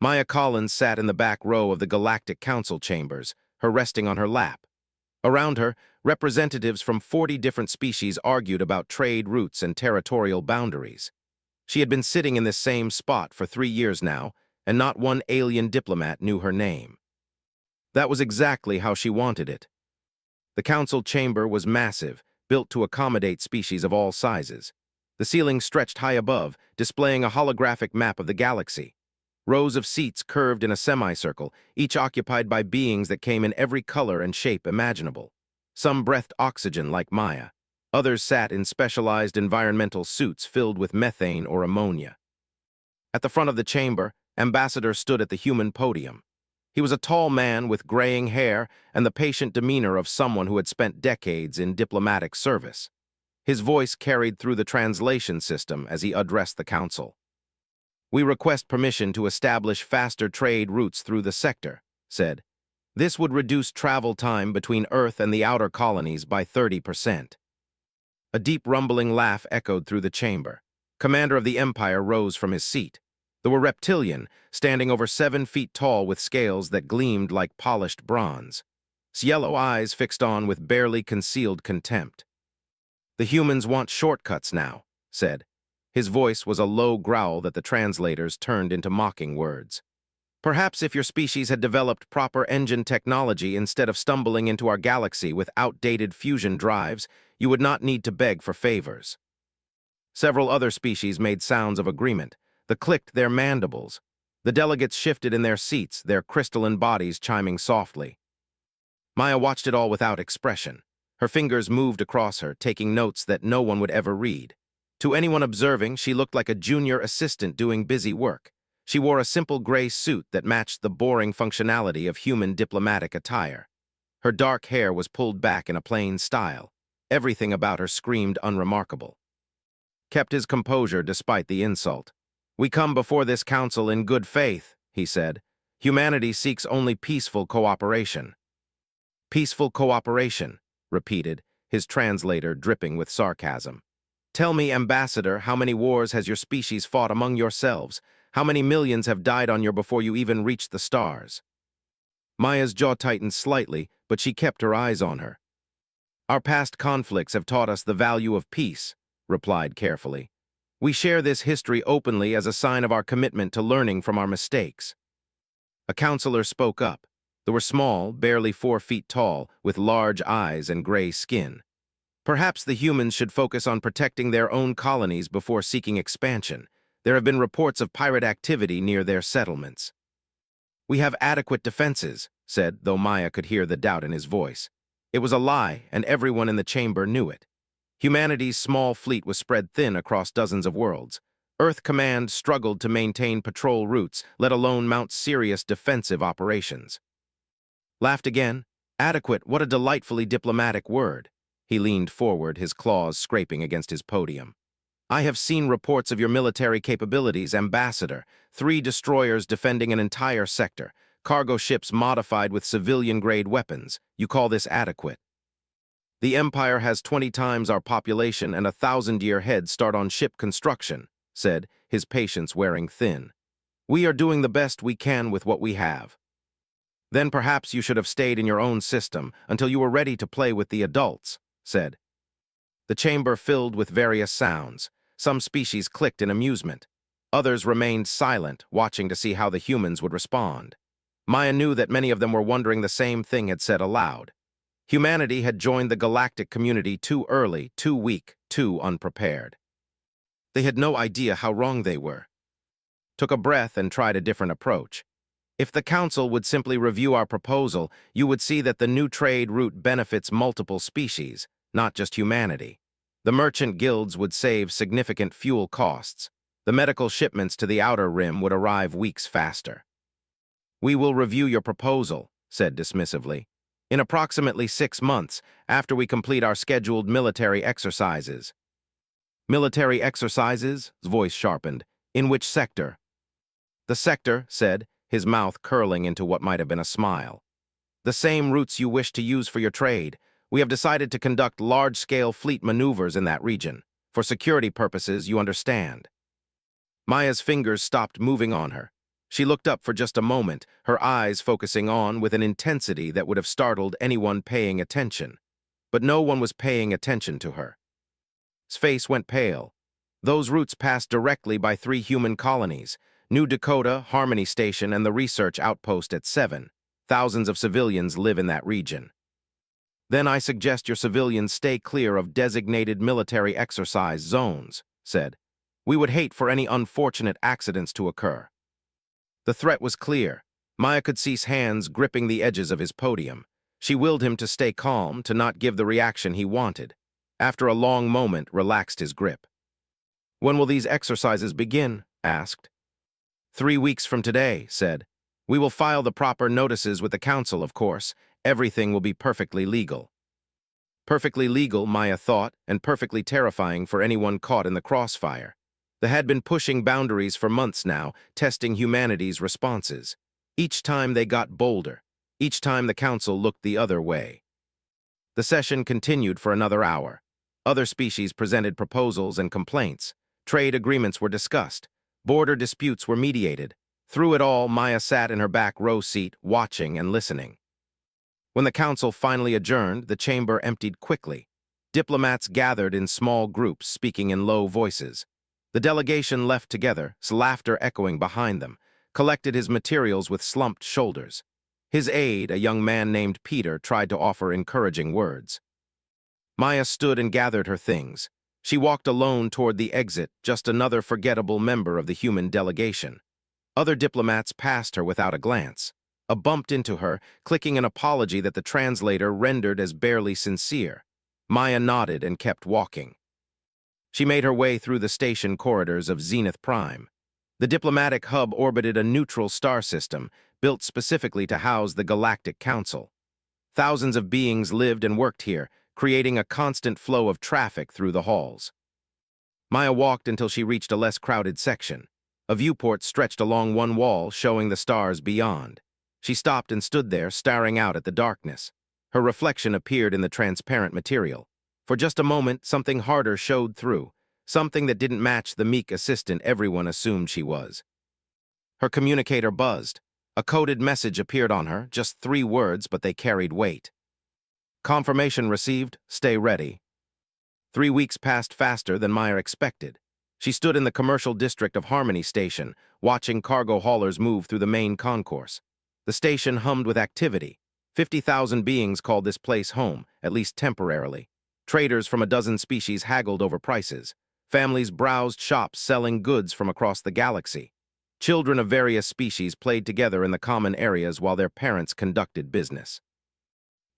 Maya Collins sat in the back row of the Galactic Council chambers, her resting on her lap. Around her, representatives from 40 different species argued about trade routes and territorial boundaries. She had been sitting in this same spot for 3 years now, and not one alien diplomat knew her name. That was exactly how she wanted it. The council chamber was massive, built to accommodate species of all sizes. The ceiling stretched high above, displaying a holographic map of the galaxy. Rows of seats curved in a semicircle, each occupied by beings that came in every color and shape imaginable. Some breathed oxygen like Maya. Others sat in specialized environmental suits filled with methane or ammonia. At the front of the chamber, Ambassador stood at the human podium. He was a tall man with graying hair and the patient demeanor of someone who had spent decades in diplomatic service. His voice carried through the translation system as he addressed the council. "We request permission to establish faster trade routes through the sector," said. "This would reduce travel time between Earth and the outer colonies by 30%. A deep rumbling laugh echoed through the chamber. Commander of the Empire rose from his seat. There were reptilian, standing over 7 feet tall with scales that gleamed like polished bronze. His yellow eyes fixed on with barely concealed contempt. "The humans want shortcuts now," said. His voice was a low growl that the translators turned into mocking words. "Perhaps if your species had developed proper engine technology instead of stumbling into our galaxy with outdated fusion drives, you would not need to beg for favors." Several other species made sounds of agreement. They clicked their mandibles. The delegates shifted in their seats, their crystalline bodies chiming softly. Maya watched it all without expression. Her fingers moved across her, taking notes that no one would ever read. To anyone observing, she looked like a junior assistant doing busy work. She wore a simple gray suit that matched the boring functionality of human diplomatic attire. Her dark hair was pulled back in a plain style. Everything about her screamed unremarkable. Kept his composure despite the insult. "We come before this council in good faith," he said. "Humanity seeks only peaceful cooperation." "Peaceful cooperation," repeated, his translator dripping with sarcasm. "Tell me, Ambassador, how many wars has your species fought among yourselves? How many millions have died on you before you even reached the stars?" Maya's jaw tightened slightly, but she kept her eyes on her. "Our past conflicts have taught us the value of peace," replied carefully. "We share this history openly as a sign of our commitment to learning from our mistakes." A counselor spoke up. They were small, barely 4 feet tall, with large eyes and gray skin. "Perhaps the humans should focus on protecting their own colonies before seeking expansion. There have been reports of pirate activity near their settlements." "We have adequate defenses," said, though Maya could hear the doubt in his voice. It was a lie, and everyone in the chamber knew it. Humanity's small fleet was spread thin across dozens of worlds. Earth Command struggled to maintain patrol routes, let alone mount serious defensive operations. Laughed again. "Adequate, what a delightfully diplomatic word." He leaned forward, his claws scraping against his podium. "I have seen reports of your military capabilities, Ambassador. 3 destroyers defending an entire sector. Cargo ships modified with civilian-grade weapons. You call this adequate?" "The Empire has 20 times our population and a 1,000-year head start on ship construction," said, his patience wearing thin. "We are doing the best we can with what we have." "Then perhaps you should have stayed in your own system until you were ready to play with the adults," said. The chamber filled with various sounds. Some species clicked in amusement. Others remained silent, watching to see how the humans would respond. Maya knew that many of them were wondering the same thing had said aloud. Humanity had joined the galactic community too early, too weak, too unprepared. They had no idea how wrong they were. Took a breath and tried a different approach. "If the Council would simply review our proposal, you would see that the new trade route benefits multiple species, not just humanity. The merchant guilds would save significant fuel costs. The medical shipments to the outer rim would arrive weeks faster." "We will review your proposal," said dismissively, "in approximately 6 months, after we complete our scheduled military exercises." "Military exercises?" His voice sharpened. "In which sector?" "The sector," said, his mouth curling into what might have been a smile. "The same routes you wish to use for your trade. We have decided to conduct large-scale fleet maneuvers in that region. For security purposes, you understand." Maya's fingers stopped moving on her. She looked up for just a moment, her eyes focusing on with an intensity that would have startled anyone paying attention. But no one was paying attention to her. His face went pale. Those routes passed directly by 3 human colonies, New Dakota, Harmony Station, and the research outpost at 7. Thousands of civilians live in that region. Then I suggest your civilians stay clear of designated military exercise zones, said. We would hate for any unfortunate accidents to occur. The threat was clear. Maya could see his hands gripping the edges of his podium. She willed him to stay calm, to not give the reaction he wanted. After a long moment, relaxed his grip. When will these exercises begin? Asked. 3 weeks from today, said. We will file the proper notices with the council, of course. Everything will be perfectly legal. Perfectly legal, Maya thought, and perfectly terrifying for anyone caught in the crossfire. They had been pushing boundaries for months now, testing humanity's responses. Each time they got bolder. Each time the council looked the other way. The session continued for another hour. Other species presented proposals and complaints. Trade agreements were discussed. Border disputes were mediated. Through it all, Maya sat in her back row seat, watching and listening. When the council finally adjourned, the chamber emptied quickly. Diplomats gathered in small groups, speaking in low voices. The delegation left together, laughter echoing behind them, collected his materials with slumped shoulders. His aide, a young man named Peter, tried to offer encouraging words. Maya stood and gathered her things. She walked alone toward the exit, just another forgettable member of the human delegation. Other diplomats passed her without a glance. Bumped into her, clicking an apology that the translator rendered as barely sincere. Maya nodded and kept walking. She made her way through the station corridors of Zenith Prime. The diplomatic hub orbited a neutral star system, built specifically to house the Galactic Council. Thousands of beings lived and worked here, creating a constant flow of traffic through the halls. Maya walked until she reached a less crowded section. A viewport stretched along one wall, showing the stars beyond. She stopped and stood there, staring out at the darkness. Her reflection appeared in the transparent material. For just a moment, something harder showed through, something that didn't match the meek assistant everyone assumed she was. Her communicator buzzed. A coded message appeared on her, just 3 words, but they carried weight. Confirmation received, stay ready. 3 weeks passed faster than Maya expected. She stood in the commercial district of Harmony Station, watching cargo haulers move through the main concourse. The station hummed with activity. 50,000 beings called this place home, at least temporarily. Traders from a dozen species haggled over prices. Families browsed shops selling goods from across the galaxy. Children of various species played together in the common areas while their parents conducted business.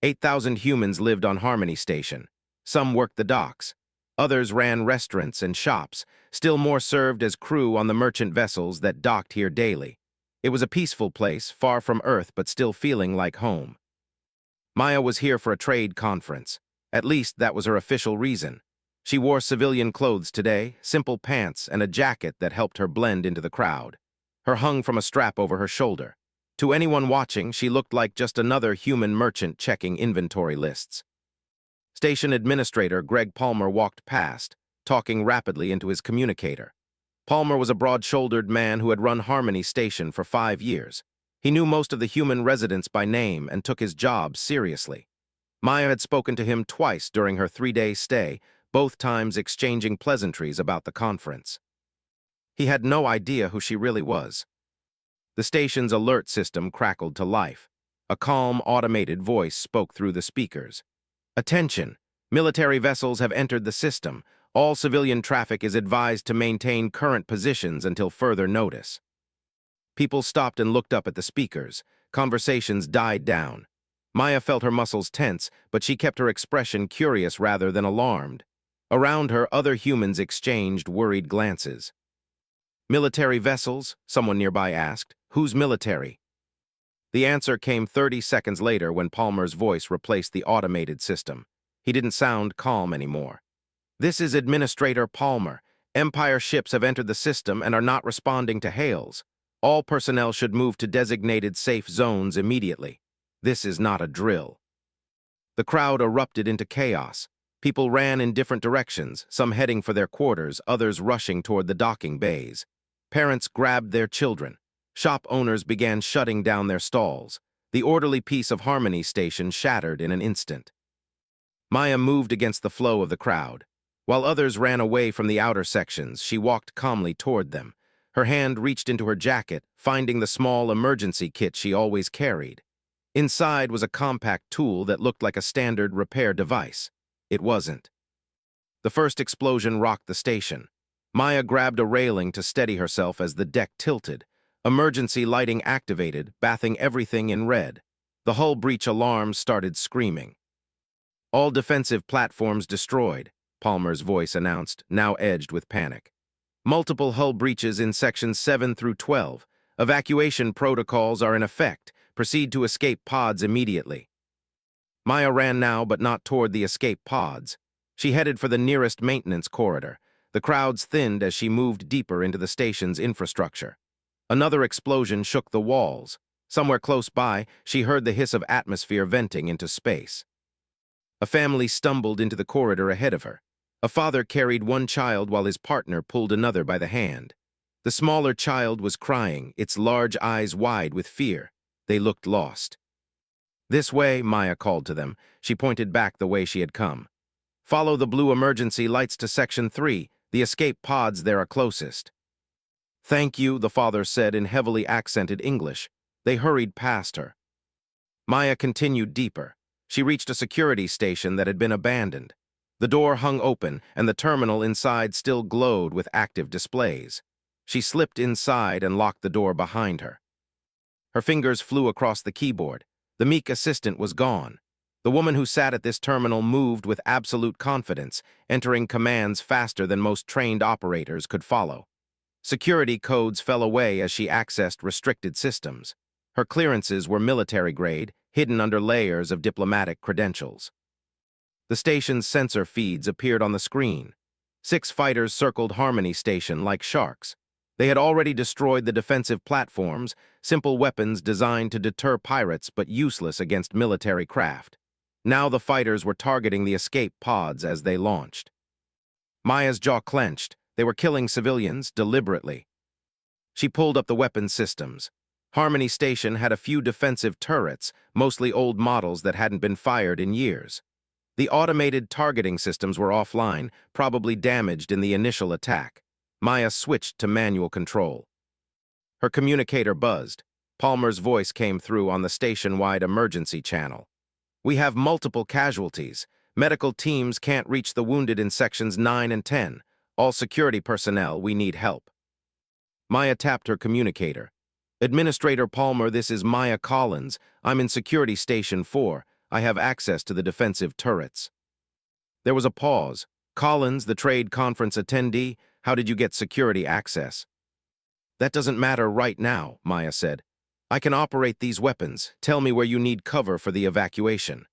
8,000 humans lived on Harmony Station. Some worked the docks. Others ran restaurants and shops. Still more served as crew on the merchant vessels that docked here daily. It was a peaceful place, far from Earth, but still feeling like home. Maya was here for a trade conference. At least that was her official reason. She wore civilian clothes today, simple pants and a jacket that helped her blend into the crowd. Her hung from a strap over her shoulder. To anyone watching, she looked like just another human merchant checking inventory lists. Station Administrator Greg Palmer walked past, talking rapidly into his communicator. Palmer was a broad-shouldered man who had run Harmony Station for 5 years. He knew most of the human residents by name and took his job seriously. Maya had spoken to him twice during her 3-day stay, both times exchanging pleasantries about the conference. He had no idea who she really was. The station's alert system crackled to life. A calm, automated voice spoke through the speakers. Attention! Military vessels have entered the system. All civilian traffic is advised to maintain current positions until further notice. People stopped and looked up at the speakers. Conversations died down. Maya felt her muscles tense, but she kept her expression curious rather than alarmed. Around her, other humans exchanged worried glances. Military vessels? Someone nearby asked. Who's military? The answer came 30 seconds later when Palmer's voice replaced the automated system. He didn't sound calm anymore. This is Administrator Palmer. Empire ships have entered the system and are not responding to hails. All personnel should move to designated safe zones immediately. This is not a drill. The crowd erupted into chaos. People ran in different directions, some heading for their quarters, others rushing toward the docking bays. Parents grabbed their children. Shop owners began shutting down their stalls. The orderly peace of Harmony Station shattered in an instant. Maya moved against the flow of the crowd. While others ran away from the outer sections, she walked calmly toward them. Her hand reached into her jacket, finding the small emergency kit she always carried. Inside was a compact tool that looked like a standard repair device. It wasn't. The first explosion rocked the station. Maya grabbed a railing to steady herself as the deck tilted. Emergency lighting activated, bathing everything in red. The hull breach alarms started screaming. "All defensive platforms destroyed," Palmer's voice announced, now edged with panic. "Multiple hull breaches in sections 7 through 12. Evacuation protocols are in effect. Proceed to escape pods immediately." Maya ran now, but not toward the escape pods. She headed for the nearest maintenance corridor. The crowds thinned as she moved deeper into the station's infrastructure. Another explosion shook the walls. Somewhere close by, she heard the hiss of atmosphere venting into space. A family stumbled into the corridor ahead of her. A father carried one child while his partner pulled another by the hand. The smaller child was crying, its large eyes wide with fear. They looked lost. "This way," Maya called to them. She pointed back the way she had come. "Follow the blue emergency lights to Section 3. The escape pods there are closest." "Thank you," the father said in heavily accented English. They hurried past her. Maya continued deeper. She reached a security station that had been abandoned. The door hung open, and the terminal inside still glowed with active displays. She slipped inside and locked the door behind her. Her fingers flew across the keyboard. The meek assistant was gone. The woman who sat at this terminal moved with absolute confidence, entering commands faster than most trained operators could follow. Security codes fell away as she accessed restricted systems. Her clearances were military-grade, hidden under layers of diplomatic credentials. The station's sensor feeds appeared on the screen. 6 fighters circled Harmony Station like sharks. They had already destroyed the defensive platforms, simple weapons designed to deter pirates but useless against military craft. Now the fighters were targeting the escape pods as they launched. Maya's jaw clenched. They were killing civilians deliberately. She pulled up the weapon systems. Harmony Station had a few defensive turrets, mostly old models that hadn't been fired in years. The automated targeting systems were offline, probably damaged in the initial attack. Maya switched to manual control. Her communicator buzzed. Palmer's voice came through on the station-wide emergency channel. "We have multiple casualties. Medical teams can't reach the wounded in sections 9 and 10. All security personnel, we need help." Maya tapped her communicator. "Administrator Palmer, this is Maya Collins. I'm in Security Station 4. I have access to the defensive turrets." There was a pause. "Collins, the trade conference attendee, how did you get security access?" "That doesn't matter right now," Maya said. "I can operate these weapons. Tell me where you need cover for the evacuation."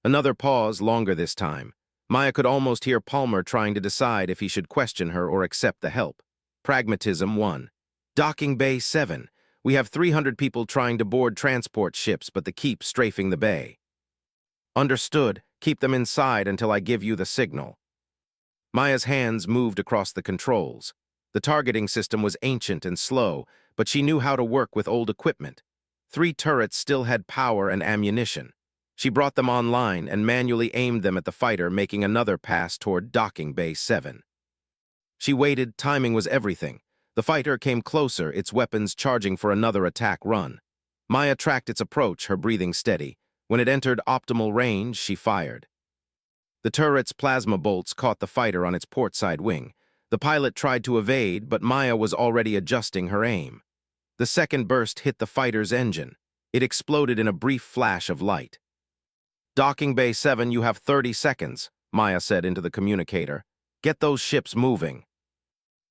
Another pause, longer this time. Maya could almost hear Palmer trying to decide if he should question her or accept the help. Pragmatism won. "Docking Bay 7. We have 300 people trying to board transport ships, but they keep strafing the bay." "Understood. Keep them inside until I give you the signal." Maya's hands moved across the controls. The targeting system was ancient and slow, but she knew how to work with old equipment. 3 turrets still had power and ammunition. She brought them online and manually aimed them at the fighter, making another pass toward Docking Bay 7. She waited. Timing was everything. The fighter came closer, its weapons charging for another attack run. Maya tracked its approach, her breathing steady. When it entered optimal range, she fired. The turret's plasma bolts caught the fighter on its portside wing. The pilot tried to evade, but Maya was already adjusting her aim. The second burst hit the fighter's engine. It exploded in a brief flash of light. "Docking Bay 7, you have 30 seconds, Maya said into the communicator. "Get those ships moving."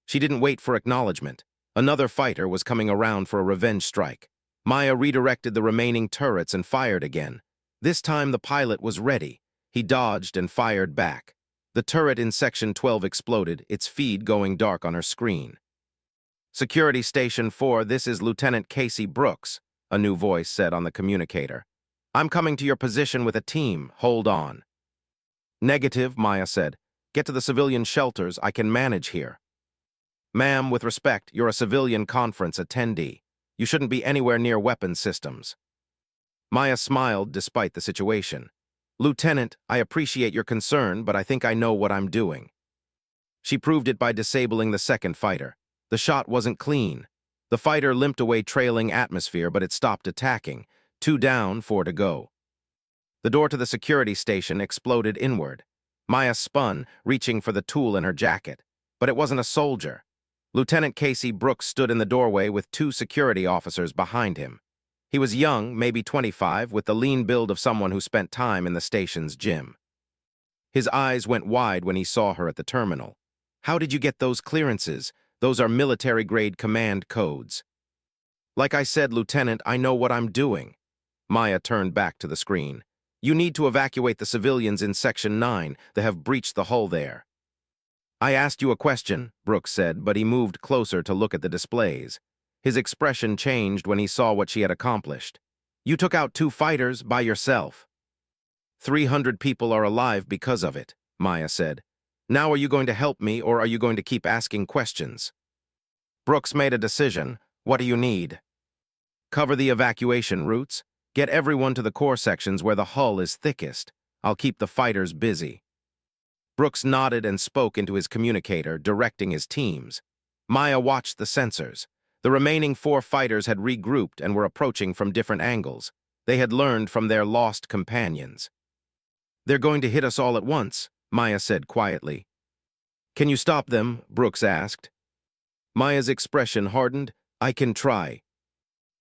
She didn't wait for acknowledgement. Another fighter was coming around for a revenge strike. Maya redirected the remaining turrets and fired again. This time the pilot was ready. He dodged and fired back. The turret in Section 12 exploded, its feed going dark on her screen. "Security Station 4, this is Lieutenant Casey Brooks," a new voice said on the communicator. "I'm coming to your position with a team. Hold on." "Negative," Maya said. "Get to the civilian shelters. I can manage here." "Ma'am, with respect, you're a civilian conference attendee." You shouldn't be anywhere near weapon systems. Maya smiled despite the situation. Lieutenant, I appreciate your concern, but I think I know what I'm doing. She proved it by disabling the second fighter. The shot wasn't clean. The fighter limped away trailing atmosphere, but it stopped attacking. 2 down, 4 to go. The door to the security station exploded inward. Maya spun, reaching for the tool in her jacket. But it wasn't a soldier. Lieutenant Casey Brooks stood in the doorway with 2 security officers behind him. He was young, maybe 25, with the lean build of someone who spent time in the station's gym. His eyes went wide when he saw her at the terminal. How did you get those clearances? Those are military-grade command codes. Like I said, Lieutenant, I know what I'm doing. Maya turned back to the screen. You need to evacuate the civilians in Section 9 that have breached the hull there. I asked you a question, Brooks said, but he moved closer to look at the displays. His expression changed when he saw what she had accomplished. You took out 2 fighters by yourself. 300 people are alive because of it, Maya said. Now are you going to help me, or are you going to keep asking questions? Brooks made a decision. What do you need? Cover the evacuation routes. Get everyone to the core sections where the hull is thickest. I'll keep the fighters busy. Brooks nodded and spoke into his communicator, directing his teams. Maya watched the sensors. The remaining 4 fighters had regrouped and were approaching from different angles. They had learned from their lost companions. They're going to hit us all at once, Maya said quietly. Can you stop them? Brooks asked. Maya's expression hardened. I can try.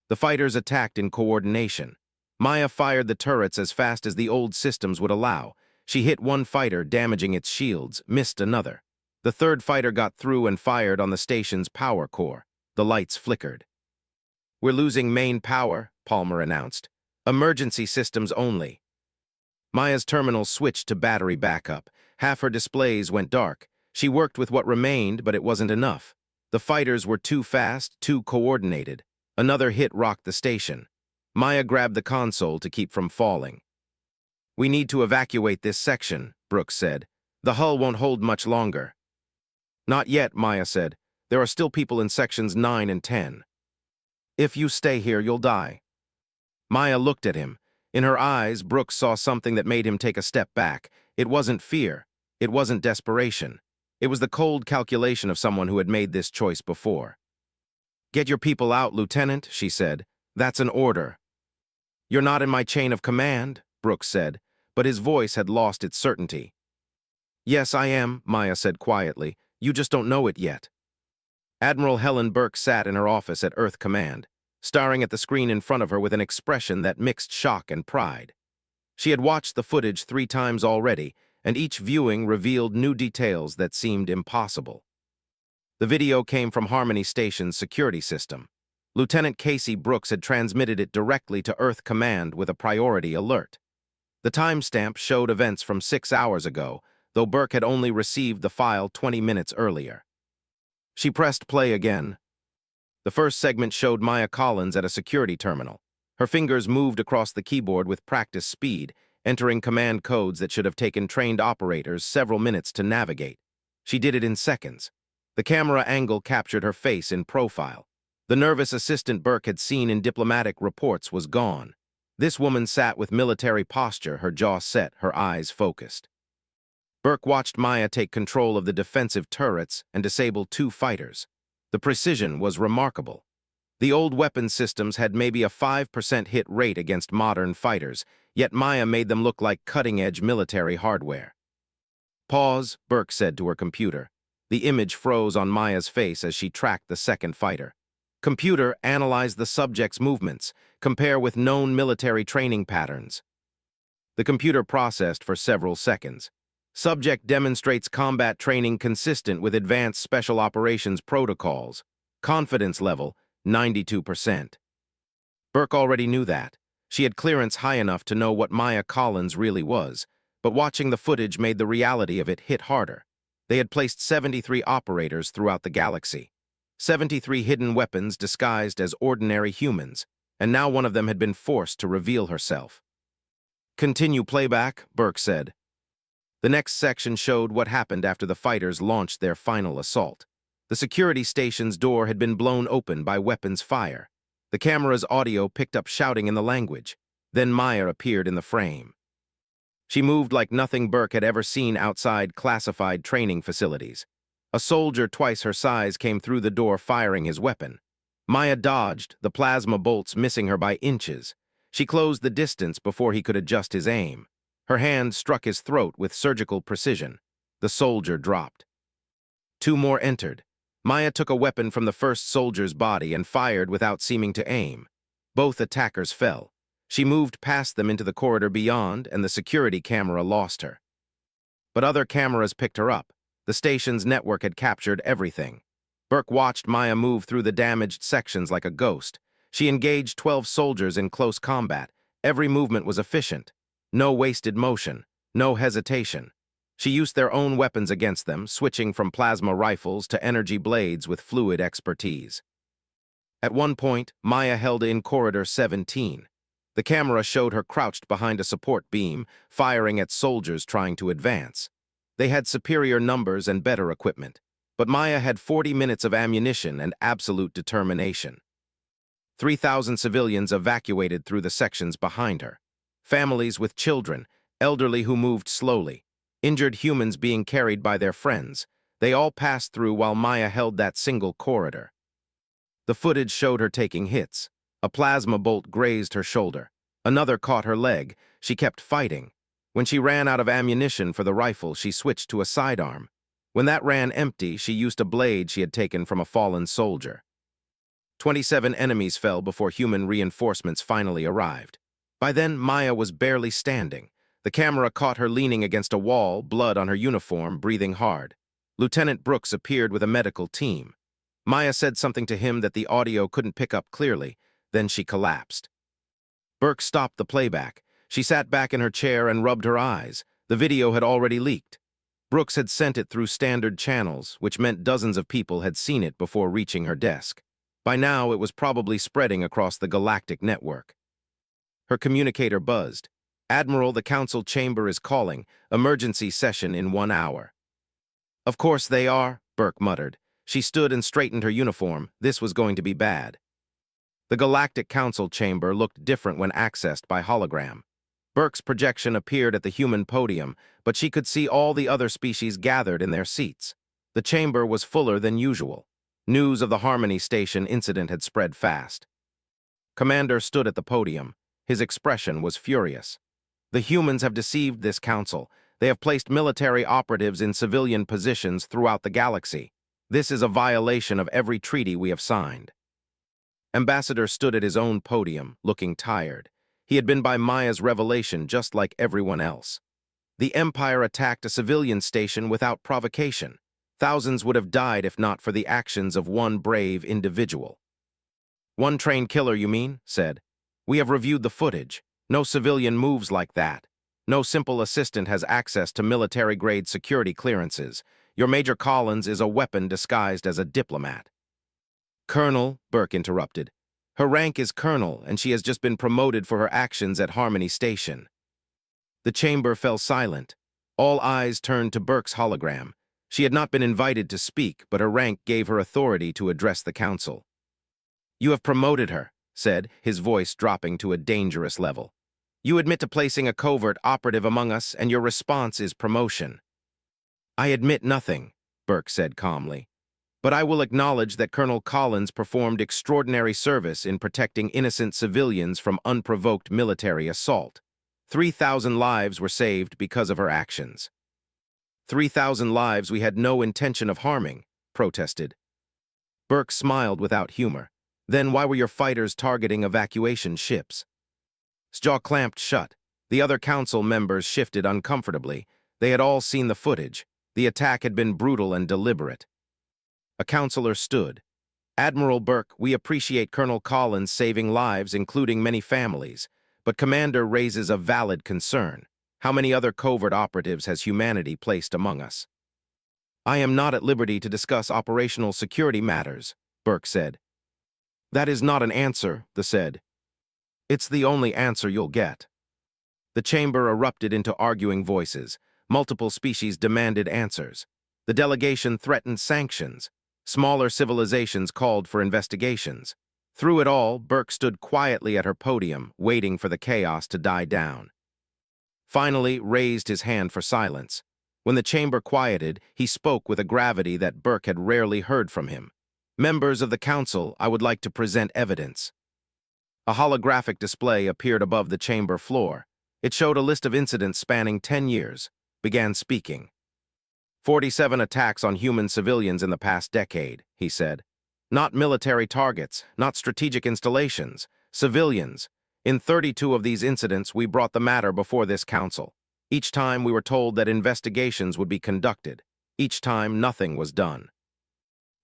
The fighters attacked in coordination. Maya fired the turrets as fast as the old systems would allow. She hit one fighter, damaging its shields, missed another. The third fighter got through and fired on the station's power core. The lights flickered. We're losing main power, Palmer announced. Emergency systems only. Maya's terminal switched to battery backup. Half her displays went dark. She worked with what remained, but it wasn't enough. The fighters were too fast, too coordinated. Another hit rocked the station. Maya grabbed the console to keep from falling. We need to evacuate this section, Brooks said. The hull won't hold much longer. Not yet, Maya said. There are still people in sections 9 and 10. If you stay here, you'll die. Maya looked at him. In her eyes, Brooks saw something that made him take a step back. It wasn't fear. It wasn't desperation. It was the cold calculation of someone who had made this choice before. Get your people out, Lieutenant, she said. That's an order. You're not in my chain of command, Brooks said, but his voice had lost its certainty. Yes, I am, Maya said quietly. You just don't know it yet. Admiral Helen Burke sat in her office at Earth Command, staring at the screen in front of her with an expression that mixed shock and pride. She had watched the footage 3 times already, and each viewing revealed new details that seemed impossible. The video came from Harmony Station's security system. Lieutenant Casey Brooks had transmitted it directly to Earth Command with a priority alert. The timestamp showed events from 6 hours ago, though Burke had only received the file 20 minutes earlier. She pressed play again. The first segment showed Maya Collins at a security terminal. Her fingers moved across the keyboard with practice speed, entering command codes that should have taken trained operators several minutes to navigate. She did it in seconds. The camera angle captured her face in profile. The nervous assistant Burke had seen in diplomatic reports was gone. This woman sat with military posture, her jaw set, her eyes focused. Burke watched Maya take control of the defensive turrets and disable 2 fighters. The precision was remarkable. The old weapon systems had maybe a 5% hit rate against modern fighters, yet Maya made them look like cutting-edge military hardware. Pause, Burke said to her computer. The image froze on Maya's face as she tracked the second fighter. Computer, analyze the subject's movements. Compare with known military training patterns. The computer processed for several seconds. Subject demonstrates combat training consistent with advanced special operations protocols. Confidence level, 92%. Burke already knew that. She had clearance high enough to know what Maya Collins really was, but watching the footage made the reality of it hit harder. They had placed 73 operators throughout the galaxy. 73 hidden weapons disguised as ordinary humans, and now one of them had been forced to reveal herself. Continue playback, Burke said. The next section showed what happened after the fighters launched their final assault. The security station's door had been blown open by weapons fire. The camera's audio picked up shouting in the language. Then Maya appeared in the frame. She moved like nothing Burke had ever seen outside classified training facilities. A soldier twice her size came through the door firing his weapon. Maya dodged, the plasma bolts missing her by inches. She closed the distance before he could adjust his aim. Her hand struck his throat with surgical precision. The soldier dropped. Two more entered. Maya took a weapon from the first soldier's body and fired without seeming to aim. Both attackers fell. She moved past them into the corridor beyond, and the security camera lost her. But other cameras picked her up. The station's network had captured everything. Burke watched Maya move through the damaged sections like a ghost. She engaged 12 soldiers in close combat. Every movement was efficient. No wasted motion. No hesitation. She used their own weapons against them, switching from plasma rifles to energy blades with fluid expertise. At one point, Maya held in Corridor 17. The camera showed her crouched behind a support beam, firing at soldiers trying to advance. They had superior numbers and better equipment, but Maya had 40 minutes of ammunition and absolute determination. 3,000 civilians evacuated through the sections behind her. Families with children, elderly who moved slowly, injured humans being carried by their friends. They all passed through while Maya held that single corridor. The footage showed her taking hits. A plasma bolt grazed her shoulder. Another caught her leg. She kept fighting. When she ran out of ammunition for the rifle, she switched to a sidearm. When that ran empty, she used a blade she had taken from a fallen soldier. 27 enemies fell before human reinforcements finally arrived. By then, Maya was barely standing. The camera caught her leaning against a wall, blood on her uniform, breathing hard. Lieutenant Brooks appeared with a medical team. Maya said something to him that the audio couldn't pick up clearly. Then she collapsed. Burke stopped the playback. She sat back in her chair and rubbed her eyes. The video had already leaked. Brooks had sent it through standard channels, which meant dozens of people had seen it before reaching her desk. By now, it was probably spreading across the galactic network. Her communicator buzzed. "Admiral, the council chamber is calling. Emergency session in 1 hour." "Of course they are," Burke muttered. She stood and straightened her uniform. This was going to be bad. The Galactic Council chamber looked different when accessed by hologram. Burke's projection appeared at the human podium, but she could see all the other species gathered in their seats. The chamber was fuller than usual. News of the Harmony Station incident had spread fast. Commander stood at the podium. His expression was furious. "The humans have deceived this council. They have placed military operatives in civilian positions throughout the galaxy. This is a violation of every treaty we have signed." Ambassador stood at his own podium, looking tired. He had been by Maya's revelation just like everyone else. The Empire attacked a civilian station without provocation. Thousands would have died if not for the actions of one brave individual. "One trained killer, you mean?" said. "We have reviewed the footage. No civilian moves like that. No simple assistant has access to military-grade security clearances. Your Major Collins is a weapon disguised as a diplomat." "Colonel," Burke interrupted. "Her rank is colonel, and she has just been promoted for her actions at Harmony Station." The chamber fell silent. All eyes turned to Burke's hologram. She had not been invited to speak, but her rank gave her authority to address the council. "You have promoted her," said, his voice dropping to a dangerous level. "You admit to placing a covert operative among us, and your response is promotion." "I admit nothing," Burke said calmly. "But I will acknowledge that Colonel Collins performed extraordinary service in protecting innocent civilians from unprovoked military assault. 3,000 lives were saved because of her actions." 3,000 lives we had no intention of harming," protested. Burke smiled without humor. "Then why were your fighters targeting evacuation ships?" His jaw clamped shut. The other council members shifted uncomfortably. They had all seen the footage. The attack had been brutal and deliberate. A counselor stood. "Admiral Burke, we appreciate Colonel Collins saving lives, including many families, but Commander raises a valid concern. How many other covert operatives has humanity placed among us?" "I am not at liberty to discuss operational security matters," Burke said. "That is not an answer," they said. "It's the only answer you'll get." The chamber erupted into arguing voices. Multiple species demanded answers. The delegation threatened sanctions. Smaller civilizations called for investigations. Through it all, Burke stood quietly at her podium, waiting for the chaos to die down. Finally, raised his hand for silence. When the chamber quieted, he spoke with a gravity that Burke had rarely heard from him. "Members of the council, I would like to present evidence." A holographic display appeared above the chamber floor. It showed a list of incidents spanning 10 years. Began speaking. 47 attacks on human civilians in the past decade, he said. Not military targets, not strategic installations, civilians. In 32 of these incidents, we brought the matter before this council. Each time we were told that investigations would be conducted. Each time nothing was done.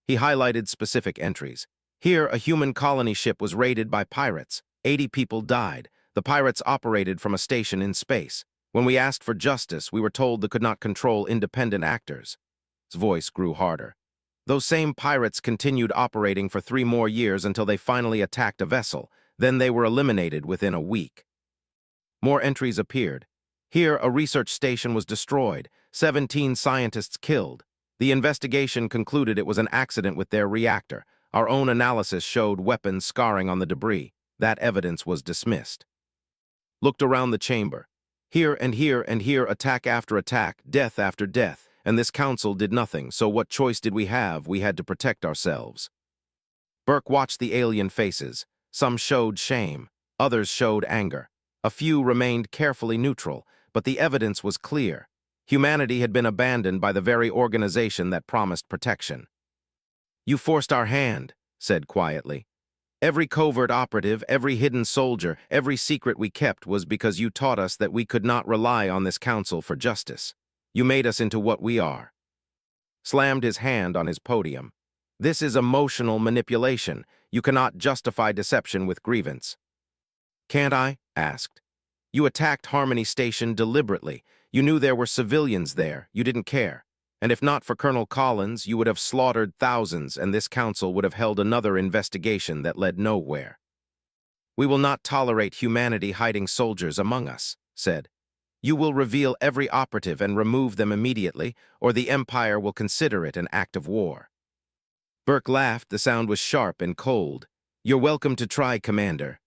He highlighted specific entries. Here, a human colony ship was raided by pirates. 80 people died. The pirates operated from a station in space. When we asked for justice, we were told they could not control independent actors. His voice grew harder. Those same pirates continued operating for 3 more years until they finally attacked a vessel. Then they were eliminated within a week. More entries appeared. Here, a research station was destroyed. 17 scientists killed. The investigation concluded it was an accident with their reactor. Our own analysis showed weapons scarring on the debris. That evidence was dismissed. Looked around the chamber. Here and here and here, attack after attack, death after death, and this council did nothing, so what choice did we have? We had to protect ourselves. Burke watched the alien faces. Some showed shame, others showed anger. A few remained carefully neutral, but the evidence was clear. Humanity had been abandoned by the very organization that promised protection. "You forced our hand," said quietly. "Every covert operative, every hidden soldier, every secret we kept was because you taught us that we could not rely on this council for justice. You made us into what we are." Slammed his hand on his podium. "This is emotional manipulation. You cannot justify deception with grievance." "Can't I?" asked. "You attacked Harmony Station deliberately. You knew there were civilians there. You didn't care. And if not for Colonel Collins, you would have slaughtered thousands, and this council would have held another investigation that led nowhere." "We will not tolerate humanity hiding soldiers among us," said. "You will reveal every operative and remove them immediately, or the Empire will consider it an act of war." Burke laughed. The sound was sharp and cold. "You're welcome to try, Commander."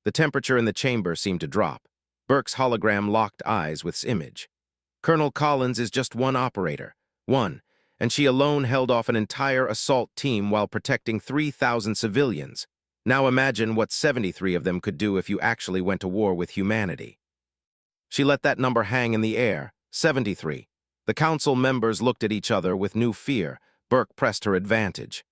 The temperature in the chamber seemed to drop. Burke's hologram locked eyes with his image. "Colonel Collins is just one operator. One. And she alone held off an entire assault team while protecting 3,000 civilians. Now imagine what 73 of them could do if you actually went to war with humanity." She let that number hang in the air. 73. The council members looked at each other with new fear. Burke pressed her advantage.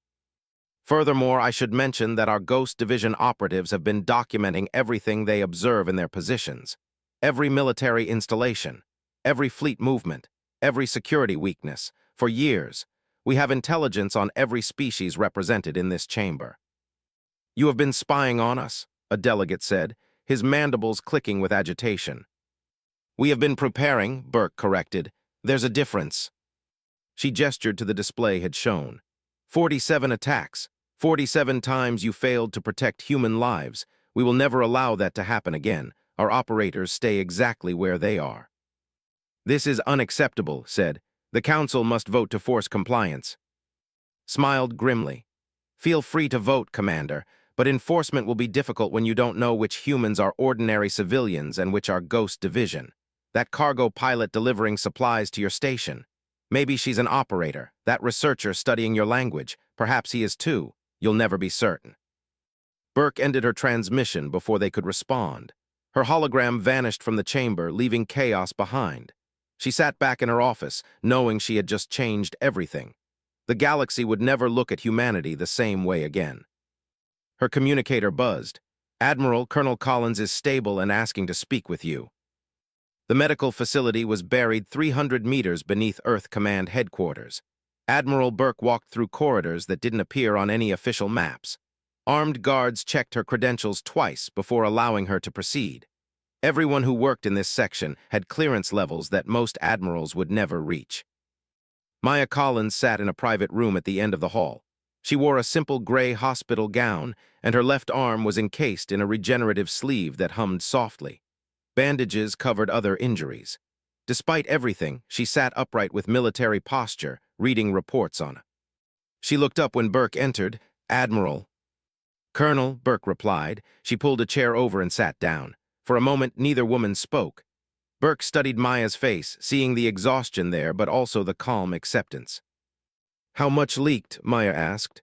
"Furthermore, I should mention that our Ghost Division operatives have been documenting everything they observe in their positions. Every military installation, every fleet movement, every security weakness, for years. We have intelligence on every species represented in this chamber." "You have been spying on us," a delegate said, his mandibles clicking with agitation. "We have been preparing," Burke corrected. "There's a difference." She gestured to the display had shown. 47 attacks. 47 times you failed to protect human lives. We will never allow that to happen again. Our operators stay exactly where they are." "This is unacceptable," said. "The council must vote to force compliance." Smiled grimly. "Feel free to vote, Commander, but enforcement will be difficult when you don't know which humans are ordinary civilians and which are Ghost Division. That cargo pilot delivering supplies to your station. Maybe she's an operator, that researcher studying your language. Perhaps he is too. You'll never be certain." Burke ended her transmission before they could respond. Her hologram vanished from the chamber, leaving chaos behind. She sat back in her office, knowing she had just changed everything. The galaxy would never look at humanity the same way again. Her communicator buzzed. "Admiral, Colonel Collins is stable and asking to speak with you." The medical facility was buried 300 meters beneath Earth Command headquarters. Admiral Burke walked through corridors that didn't appear on any official maps. Armed guards checked her credentials twice before allowing her to proceed. Everyone who worked in this section had clearance levels that most admirals would never reach. Maya Collins sat in a private room at the end of the hall. She wore a simple gray hospital gown, and her left arm was encased in a regenerative sleeve that hummed softly. Bandages covered other injuries. Despite everything, she sat upright with military posture, reading reports on it. She looked up when Burke entered. "Admiral." Colonel, Burke replied. She pulled a chair over and sat down. For a moment, neither woman spoke. Burke studied Maya's face, seeing the exhaustion there, but also the calm acceptance. How much leaked? Maya asked.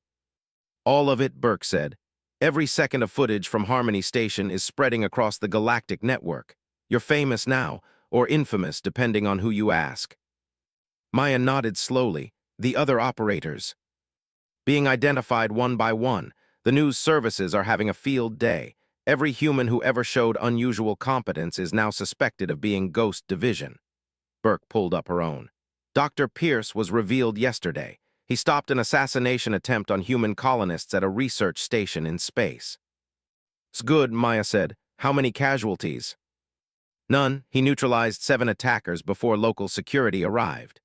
All of it, Burke said. Every second of footage from Harmony Station is spreading across the galactic network. You're famous now, or infamous, depending on who you ask. Maya nodded slowly. The other operators. Being identified one by one. The news services are having a field day. Every human who ever showed unusual competence is now suspected of being Ghost Division. Burke pulled up her own. Dr. Pierce was revealed yesterday. He stopped an assassination attempt on human colonists at a research station in space. It's good, Maya said. How many casualties? None. He neutralized 7 attackers before local security arrived.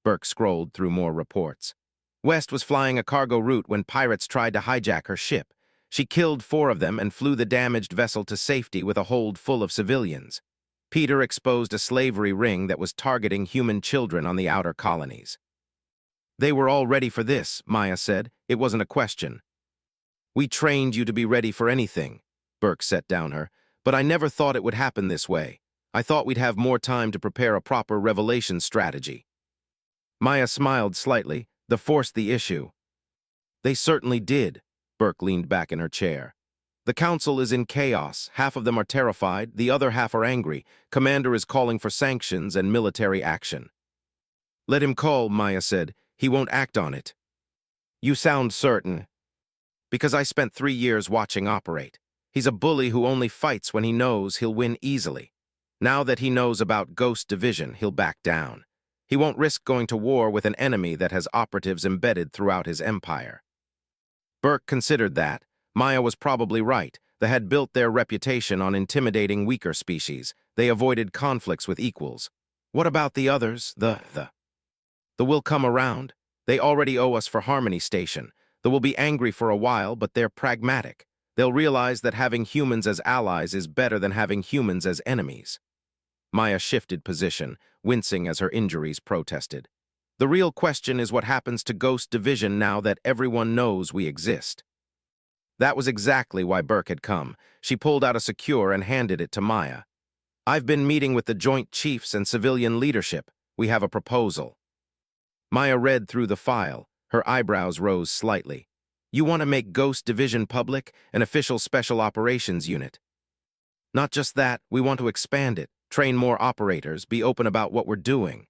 Burke scrolled through more reports. West was flying a cargo route when pirates tried to hijack her ship. She killed 4 of them and flew the damaged vessel to safety with a hold full of civilians. Peter exposed a slavery ring that was targeting human children on the outer colonies. They were all ready for this, Maya said. It wasn't a question. We trained you to be ready for anything, Burke set down her, but I never thought it would happen this way. I thought we'd have more time to prepare a proper revelation strategy. Maya smiled slightly. That forced the issue. They certainly did. Burke leaned back in her chair. The council is in chaos. Half of them are terrified, the other half are angry. Commander is calling for sanctions and military action. Let him call, Maya said. He won't act on it. You sound certain. Because I spent 3 years watching operate. He's a bully who only fights when he knows he'll win easily. Now that he knows about Ghost Division, he'll back down. He won't risk going to war with an enemy that has operatives embedded throughout his empire. Burke considered that. Maya was probably right. They had built their reputation on intimidating weaker species. They avoided conflicts with equals. What about the others? The will come around. They already owe us for Harmony Station. They will be angry for a while, but they're pragmatic. They'll realize that having humans as allies is better than having humans as enemies. Maya shifted position, wincing as her injuries protested. The real question is what happens to Ghost Division now that everyone knows we exist. That was exactly why Burke had come. She pulled out a secure and handed it to Maya. I've been meeting with the Joint Chiefs and civilian leadership. We have a proposal. Maya read through the file. Her eyebrows rose slightly. You want to make Ghost Division public, an official special operations unit. Not just that, we want to expand it. Train more operators, be open about what we're doing.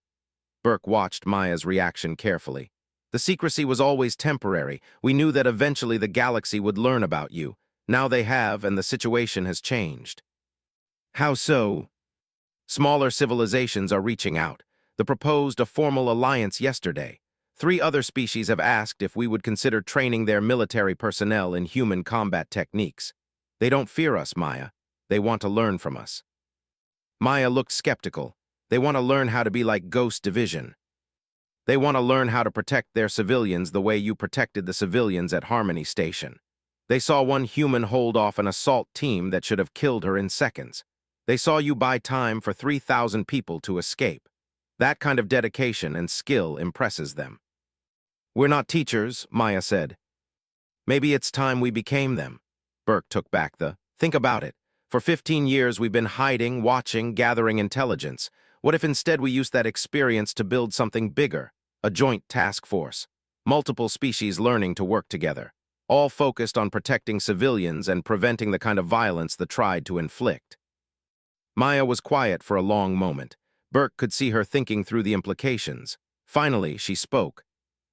Burke watched Maya's reaction carefully. The secrecy was always temporary. We knew that eventually the galaxy would learn about you. Now they have, and the situation has changed. How so? Smaller civilizations are reaching out. They proposed a formal alliance yesterday. 3 other species have asked if we would consider training their military personnel in human combat techniques. They don't fear us, Maya. They want to learn from us. Maya looked skeptical. They want to learn how to be like Ghost Division. They want to learn how to protect their civilians the way you protected the civilians at Harmony Station. They saw one human hold off an assault team that should have killed her in seconds. They saw you buy time for 3,000 people to escape. That kind of dedication and skill impresses them. We're not teachers, Maya said. Maybe it's time we became them. Burke took back the, think about it. For 15 years we've been hiding, watching, gathering intelligence. What if instead we used that experience to build something bigger? A joint task force. Multiple species learning to work together. All focused on protecting civilians and preventing the kind of violence they tried to inflict. Maya was quiet for a long moment. Burke could see her thinking through the implications. Finally, she spoke.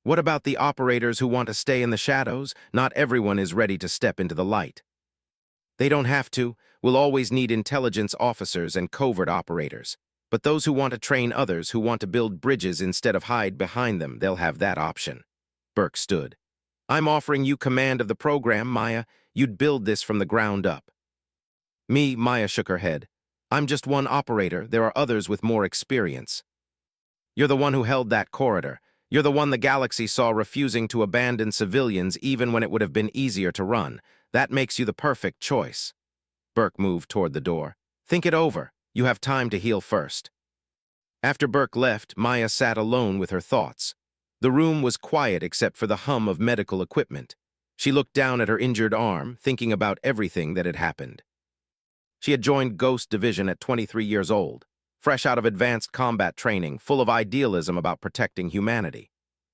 What about the operators who want to stay in the shadows? Not everyone is ready to step into the light. They don't have to. We'll always need intelligence officers and covert operators. But those who want to train others, who want to build bridges instead of hide behind them, they'll have that option. Burke stood. I'm offering you command of the program, Maya. You'd build this from the ground up. Me, Maya shook her head. I'm just one operator. There are others with more experience. You're the one who held that corridor. You're the one the galaxy saw refusing to abandon civilians even when it would have been easier to run. That makes you the perfect choice. Burke moved toward the door. Think it over. You have time to heal first. After Burke left, Maya sat alone with her thoughts. The room was quiet except for the hum of medical equipment. She looked down at her injured arm, thinking about everything that had happened. She had joined Ghost Division at 23 years old, fresh out of advanced combat training, full of idealism about protecting humanity.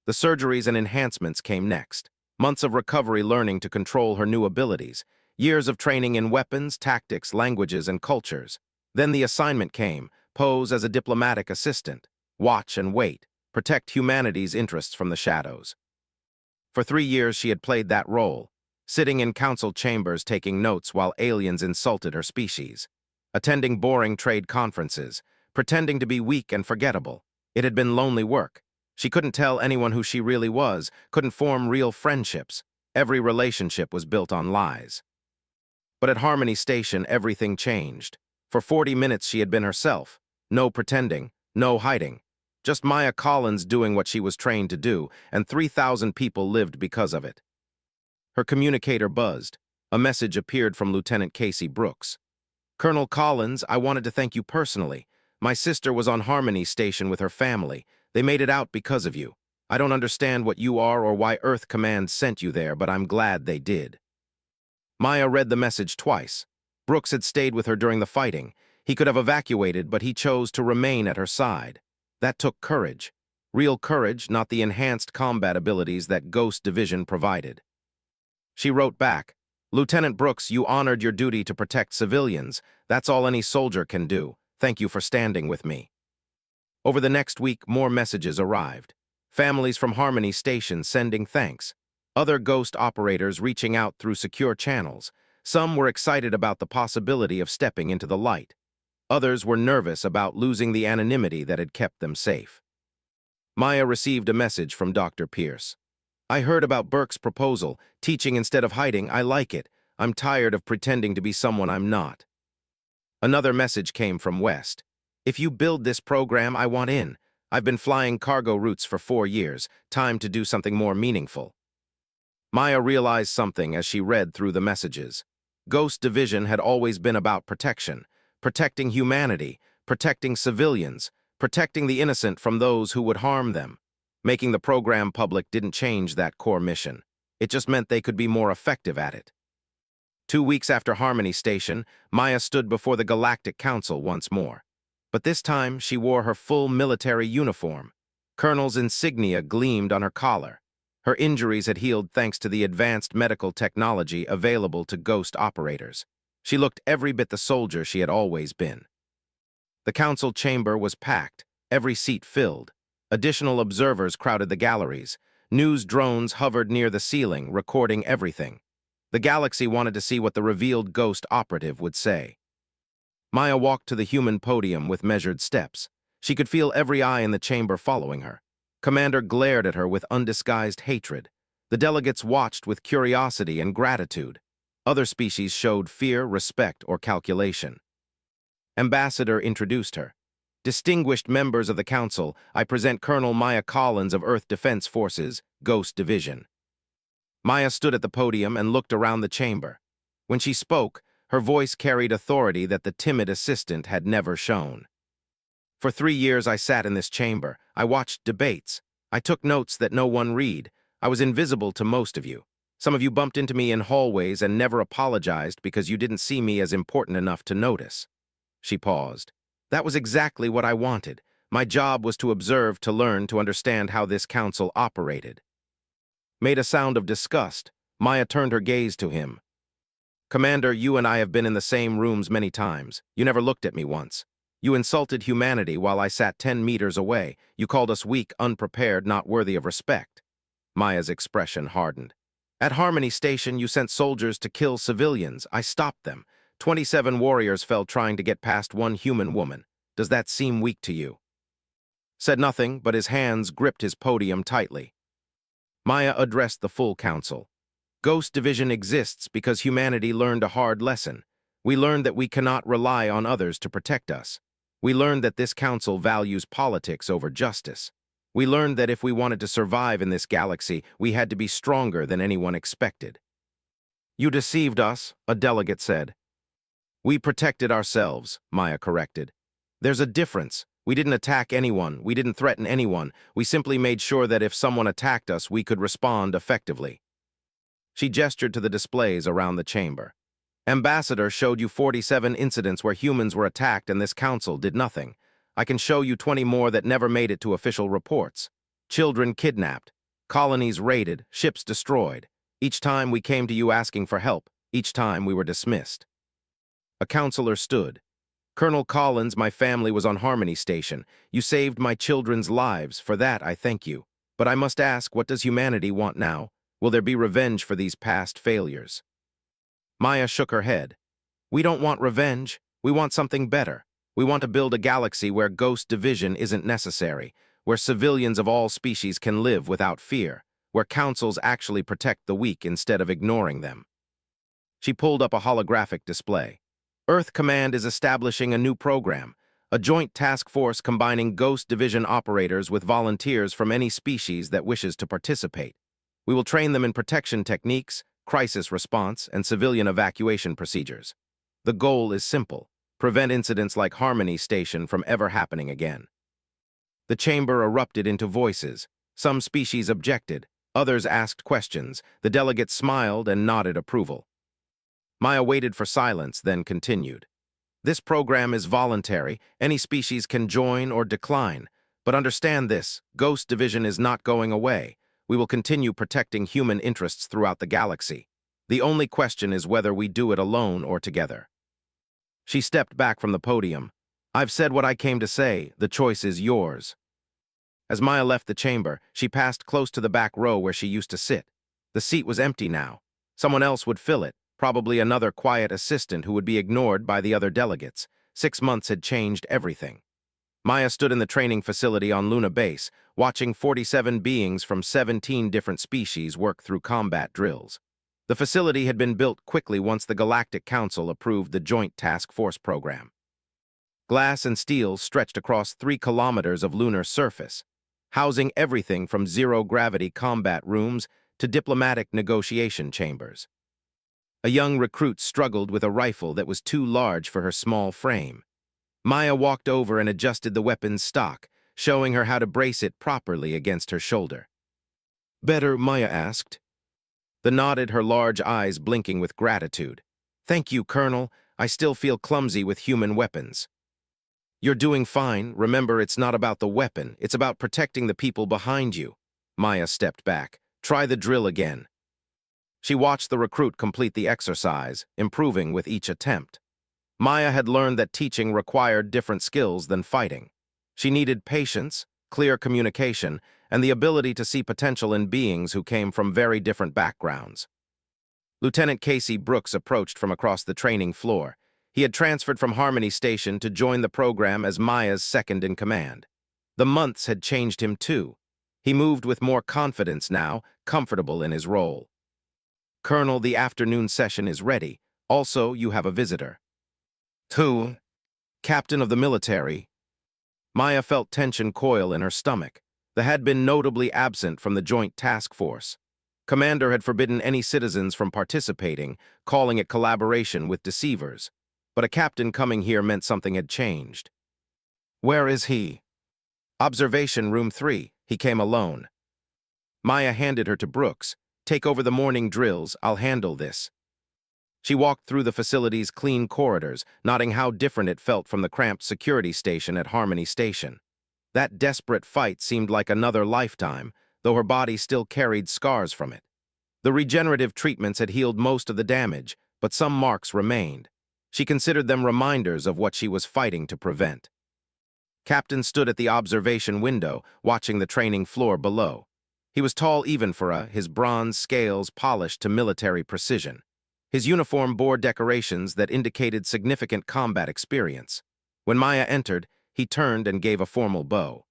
The surgeries and enhancements came next. Months of recovery learning to control her new abilities, years of training in weapons, tactics, languages, and cultures. Then the assignment came: pose as a diplomatic assistant, watch and wait, protect humanity's interests from the shadows. For 3 years she had played that role, sitting in council chambers taking notes while aliens insulted her species, attending boring trade conferences, pretending to be weak and forgettable. It had been lonely work. She couldn't tell anyone who she really was, couldn't form real friendships. Every relationship was built on lies. But at Harmony Station, everything changed. For 40 minutes she had been herself. No pretending, no hiding. Just Maya Collins doing what she was trained to do, and 3,000 people lived because of it. Her communicator buzzed. A message appeared from Lieutenant Casey Brooks. "Colonel Collins, I wanted to thank you personally. My sister was on Harmony Station with her family. They made it out because of you. I don't understand what you are or why Earth Command sent you there, but I'm glad they did." Maya read the message twice. Brooks had stayed with her during the fighting. He could have evacuated, but he chose to remain at her side. That took courage. Real courage, not the enhanced combat abilities that Ghost Division provided. She wrote back, "Lieutenant Brooks, you honored your duty to protect civilians. That's all any soldier can do. Thank you for standing with me." Over the next week, more messages arrived. Families from Harmony Station sending thanks. Other Ghost operators reaching out through secure channels. Some were excited about the possibility of stepping into the light. Others were nervous about losing the anonymity that had kept them safe. Maya received a message from Dr. Pierce. "I heard about Burke's proposal. Teaching instead of hiding, I like it. I'm tired of pretending to be someone I'm not." Another message came from West. "If you build this program, I want in. I've been flying cargo routes for 4 years. Time to do something more meaningful." Maya realized something as she read through the messages. Ghost Division had always been about protection. Protecting humanity, protecting civilians, protecting the innocent from those who would harm them. Making the program public didn't change that core mission. It just meant they could be more effective at it. 2 weeks after Harmony Station, Maya stood before the Galactic Council once more. But this time, she wore her full military uniform. Colonel's insignia gleamed on her collar. Her injuries had healed thanks to the advanced medical technology available to Ghost operators. She looked every bit the soldier she had always been. The council chamber was packed, every seat filled. Additional observers crowded the galleries. News drones hovered near the ceiling, recording everything. The galaxy wanted to see what the revealed Ghost operative would say. Maya walked to the human podium with measured steps. She could feel every eye in the chamber following her. Commander glared at her with undisguised hatred. The delegates watched with curiosity and gratitude. Other species showed fear, respect, or calculation. Ambassador introduced her. "Distinguished members of the Council, I present Colonel Maya Collins of Earth Defense Forces, Ghost Division." Maya stood at the podium and looked around the chamber. When she spoke, her voice carried authority that the timid assistant had never shown. "For 3 years I sat in this chamber. I watched debates. I took notes that no one read. I was invisible to most of you. Some of you bumped into me in hallways and never apologized because you didn't see me as important enough to notice." She paused. "That was exactly what I wanted. My job was to observe, to learn, to understand how this council operated." Made a sound of disgust, Maya turned her gaze to him. "Commander, you and I have been in the same rooms many times. You never looked at me once. You insulted humanity while I sat 10 meters away. You called us weak, unprepared, not worthy of respect." Maya's expression hardened. "At Harmony Station, you sent soldiers to kill civilians. I stopped them. 27 warriors fell trying to get past one human woman. Does that seem weak to you?" Said nothing, but his hands gripped his podium tightly. Maya addressed the full council. "Ghost Division exists because humanity learned a hard lesson. We learned that we cannot rely on others to protect us. We learned that this council values politics over justice. We learned that if we wanted to survive in this galaxy, we had to be stronger than anyone expected." "You deceived us," a delegate said. "We protected ourselves," Maya corrected. "There's a difference. We didn't attack anyone. We didn't threaten anyone. We simply made sure that if someone attacked us, we could respond effectively." She gestured to the displays around the chamber. Ambassador showed you 47 incidents where humans were attacked and this council did nothing. I can show you 20 more that never made it to official reports. Children kidnapped, colonies raided, ships destroyed. Each time we came to you asking for help, each time we were dismissed. A counselor stood. Colonel Collins, my family was on Harmony Station. You saved my children's lives. For that, I thank you. But I must ask, what does humanity want now? Will there be revenge for these past failures? Maya shook her head. We don't want revenge. We want something better. We want to build a galaxy where ghost division isn't necessary, where civilians of all species can live without fear, where councils actually protect the weak instead of ignoring them. She pulled up a holographic display. Earth Command is establishing a new program, a joint task force combining Ghost Division operators with volunteers from any species that wishes to participate. We will train them in protection techniques, crisis response, and civilian evacuation procedures. The goal is simple: prevent incidents like Harmony Station from ever happening again. The chamber erupted into voices. Some species objected, others asked questions. The delegates smiled and nodded approval. Maya waited for silence, then continued. This program is voluntary. Any species can join or decline. But understand this, Ghost Division is not going away. We will continue protecting human interests throughout the galaxy. The only question is whether we do it alone or together. She stepped back from the podium. I've said what I came to say. The choice is yours. As Maya left the chamber, she passed close to the back row where she used to sit. The seat was empty now. Someone else would fill it. Probably another quiet assistant who would be ignored by the other delegates. 6 months had changed everything. Maya stood in the training facility on Luna Base, watching 47 beings from 17 different species work through combat drills. The facility had been built quickly once the Galactic Council approved the Joint Task Force program. Glass and steel stretched across 3 kilometers of lunar surface, housing everything from zero-gravity combat rooms to diplomatic negotiation chambers. A young recruit struggled with a rifle that was too large for her small frame. Maya walked over and adjusted the weapon's stock, showing her how to brace it properly against her shoulder. Better, Maya asked. The nodded, her large eyes blinking with gratitude. Thank you, Colonel. I still feel clumsy with human weapons. You're doing fine. Remember, it's not about the weapon. It's about protecting the people behind you. Maya stepped back. Try the drill again. She watched the recruit complete the exercise, improving with each attempt. Maya had learned that teaching required different skills than fighting. She needed patience, clear communication, and the ability to see potential in beings who came from very different backgrounds. Lieutenant Casey Brooks approached from across the training floor. He had transferred from Harmony Station to join the program as Maya's second-in-command. The months had changed him too. He moved with more confidence now, comfortable in his role. Colonel, the afternoon session is ready. Also, you have a visitor. Who? Captain of the military. Maya felt tension coil in her stomach. That had been notably absent from the Joint Task Force. Commander had forbidden any citizens from participating, calling it collaboration with deceivers. But a captain coming here meant something had changed. Where is he? Observation Room 3. He came alone. Maya handed her to Brooks. Take over the morning drills. I'll handle this. She walked through the facility's clean corridors, noting how different it felt from the cramped security station at Harmony Station. That desperate fight seemed like another lifetime, though her body still carried scars from it. The regenerative treatments had healed most of the damage, but some marks remained. She considered them reminders of what she was fighting to prevent. Captain stood at the observation window, watching the training floor below. He was tall even for his bronze scales polished to military precision. His uniform bore decorations that indicated significant combat experience. When Maya entered, he turned and gave a formal bow.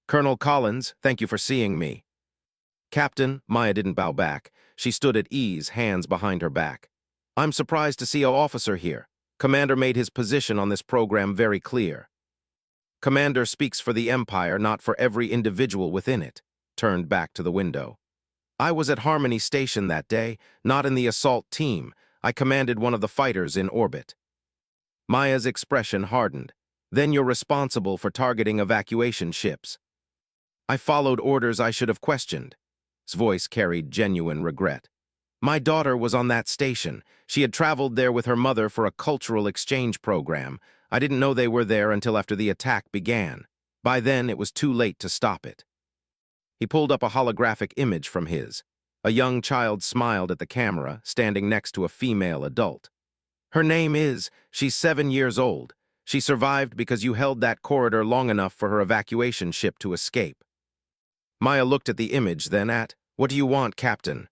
Colonel Collins, thank you for seeing me. Captain, Maya didn't bow back. She stood at ease, hands behind her back. I'm surprised to see an officer here. Commander made his position on this program very clear. Commander speaks for the Empire, not for every individual within it. Turned back to the window. I was at Harmony Station that day, not in the assault team. I commanded one of the fighters in orbit. Maya's expression hardened. Then you're responsible for targeting evacuation ships. I followed orders I should have questioned. His voice carried genuine regret. My daughter was on that station. She had traveled there with her mother for a cultural exchange program. I didn't know they were there until after the attack began. By then, it was too late to stop it. He pulled up a holographic image from his. A young child smiled at the camera, standing next to a female adult. Her name is, she's 7 years old. She survived because you held that corridor long enough for her evacuation ship to escape. Maya looked at the image, then at, "What do you want, Captain?"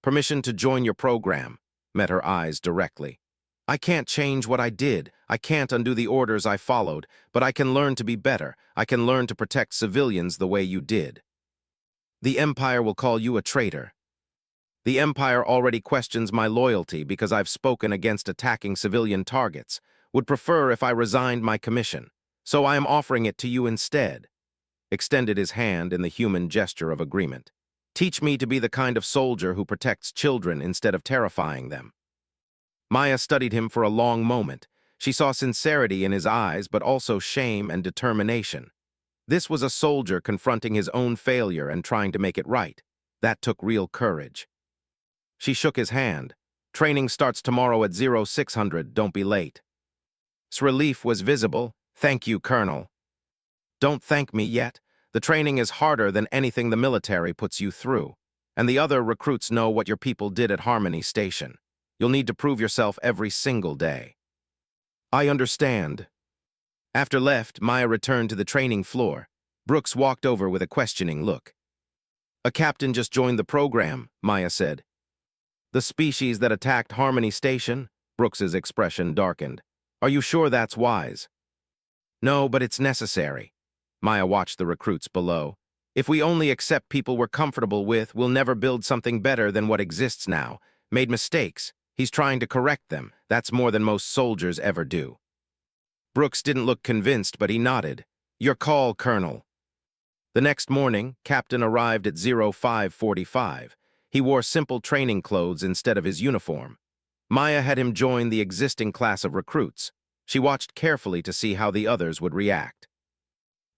"Permission to join your program," met her eyes directly. "I can't change what I did. I can't undo the orders I followed, but I can learn to be better. I can learn to protect civilians the way you did." "The Empire will call you a traitor." "The Empire already questions my loyalty because I've spoken against attacking civilian targets. Would prefer if I resigned my commission. So I am offering it to you instead." Extended his hand in the human gesture of agreement. "Teach me to be the kind of soldier who protects children instead of terrifying them." Maya studied him for a long moment. She saw sincerity in his eyes, but also shame and determination. This was a soldier confronting his own failure and trying to make it right. That took real courage. She shook his hand. "Training starts tomorrow at 0600, don't be late." His relief was visible. "Thank you, Colonel." "Don't thank me yet. The training is harder than anything the military puts you through. And the other recruits know what your people did at Harmony Station. You'll need to prove yourself every single day." "I understand." After left, Maya returned to the training floor. Brooks walked over with a questioning look. "A captain just joined the program," Maya said. "The species that attacked Harmony Station?" Brooks's expression darkened. "Are you sure that's wise?" "No, but it's necessary." Maya watched the recruits below. "If we only accept people we're comfortable with, we'll never build something better than what exists now. Made mistakes. He's trying to correct them. That's more than most soldiers ever do." Brooks didn't look convinced, but he nodded. "Your call, Colonel." The next morning, Captain arrived at 0545. He wore simple training clothes instead of his uniform. Maya had him join the existing class of recruits. She watched carefully to see how the others would react.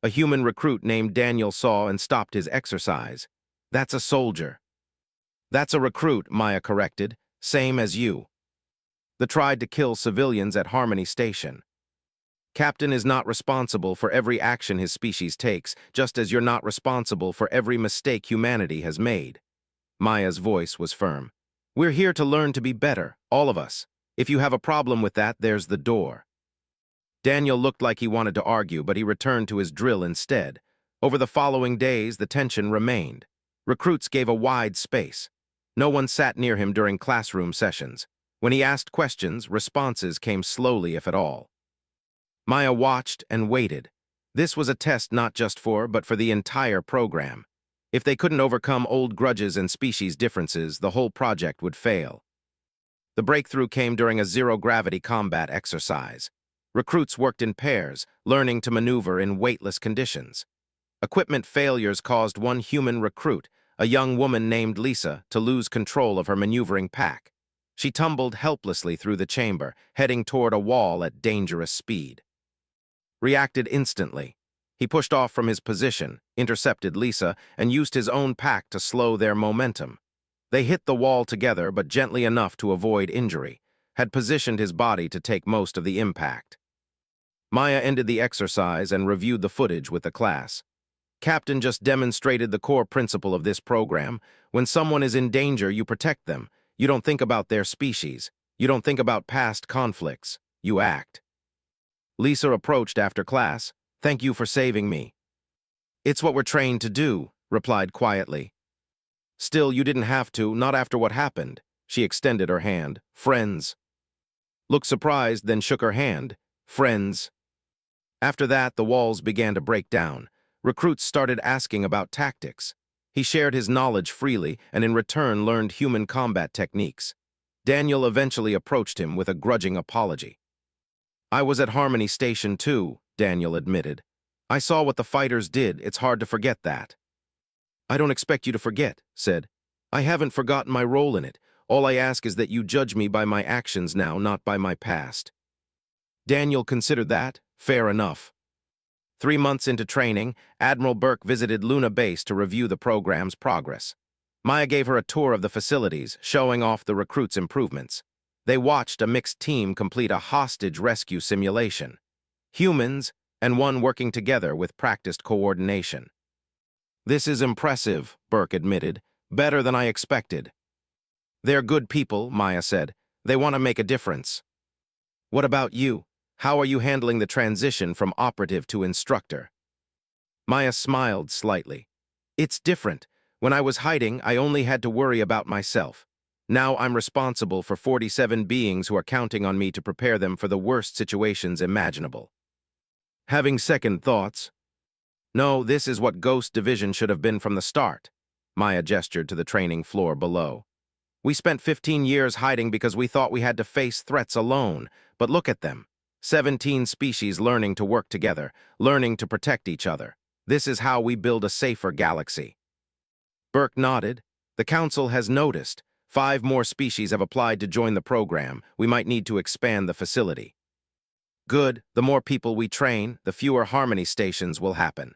A human recruit named Daniel saw and stopped his exercise. "That's a soldier." "That's a recruit," Maya corrected. "Same as you." They tried to kill civilians at Harmony Station. Captain is not responsible for every action his species takes, just as you're not responsible for every mistake humanity has made. Maya's voice was firm. "We're here to learn to be better, all of us. If you have a problem with that, there's the door." Daniel looked like he wanted to argue, but he returned to his drill instead. Over the following days, the tension remained. Recruits gave a wide space. No one sat near him during classroom sessions. When he asked questions, responses came slowly, if at all. Maya watched and waited. This was a test not just for, but for the entire program. If they couldn't overcome old grudges and species differences, the whole project would fail. The breakthrough came during a zero-gravity combat exercise. Recruits worked in pairs, learning to maneuver in weightless conditions. Equipment failures caused one human recruit, a young woman named Lisa, to lose control of her maneuvering pack. She tumbled helplessly through the chamber, heading toward a wall at dangerous speed. Reacted instantly. He pushed off from his position, intercepted Lisa, and used his own pack to slow their momentum. They hit the wall together, but gently enough to avoid injury, had positioned his body to take most of the impact. Maya ended the exercise and reviewed the footage with the class. "Captain just demonstrated the core principle of this program. When someone is in danger, you protect them. You don't think about their species. You don't think about past conflicts. You act." Lisa approached after class. "Thank you for saving me." "It's what we're trained to do," replied quietly. "Still, you didn't have to, not after what happened." She extended her hand. "Friends." Looked surprised, then shook her hand. "Friends." After that, the walls began to break down. Recruits started asking about tactics. He shared his knowledge freely and in return learned human combat techniques. Daniel eventually approached him with a grudging apology. "I was at Harmony Station too," Daniel admitted. "I saw what the fighters did. It's hard to forget that." "I don't expect you to forget," said. "I haven't forgotten my role in it. All I ask is that you judge me by my actions now, not by my past." Daniel considered that fair enough. 3 months into training, Admiral Burke visited Luna Base to review the program's progress. Maya gave her a tour of the facilities, showing off the recruits' improvements. They watched a mixed team complete a hostage rescue simulation. Humans and one working together with practiced coordination. "This is impressive," Burke admitted. "Better than I expected." "They're good people," Maya said. "They want to make a difference." "What about you? How are you handling the transition from operative to instructor?" Maya smiled slightly. "It's different. When I was hiding, I only had to worry about myself. Now I'm responsible for 47 beings who are counting on me to prepare them for the worst situations imaginable." "Having second thoughts?" "No, this is what Ghost Division should have been from the start." Maya gestured to the training floor below. "We spent 15 years hiding because we thought we had to face threats alone, but look at them. 17 species learning to work together, learning to protect each other. This is how we build a safer galaxy." Burke nodded. "The Council has noticed. 5 more species have applied to join the program. We might need to expand the facility." "Good. The more people we train, the fewer harmony stations will happen."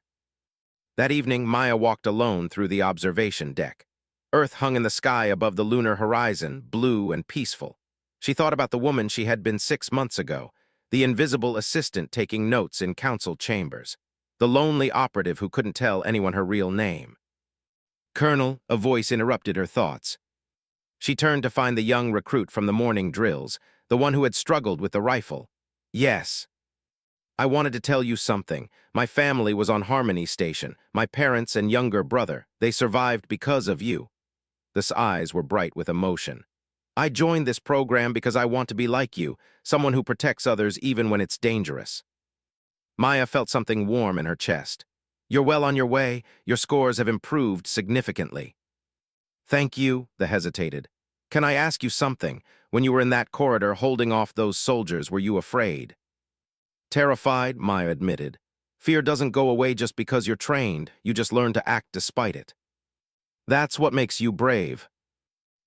That evening, Maya walked alone through the observation deck. Earth hung in the sky above the lunar horizon, blue and peaceful. She thought about the woman she had been 6 months ago, the invisible assistant taking notes in council chambers, the lonely operative who couldn't tell anyone her real name. "Colonel," a voice interrupted her thoughts. She turned to find the young recruit from the morning drills, the one who had struggled with the rifle. "Yes." "I wanted to tell you something. My family was on Harmony Station. My parents and younger brother. They survived because of you." The eyes were bright with emotion. "I joined this program because I want to be like you, someone who protects others even when it's dangerous." Maya felt something warm in her chest. "You're well on your way. Your scores have improved significantly." "Thank you," the hesitated. "Can I ask you something? When you were in that corridor holding off those soldiers, were you afraid?" "Terrified," Maya admitted. "Fear doesn't go away just because you're trained. You just learn to act despite it. That's what makes you brave."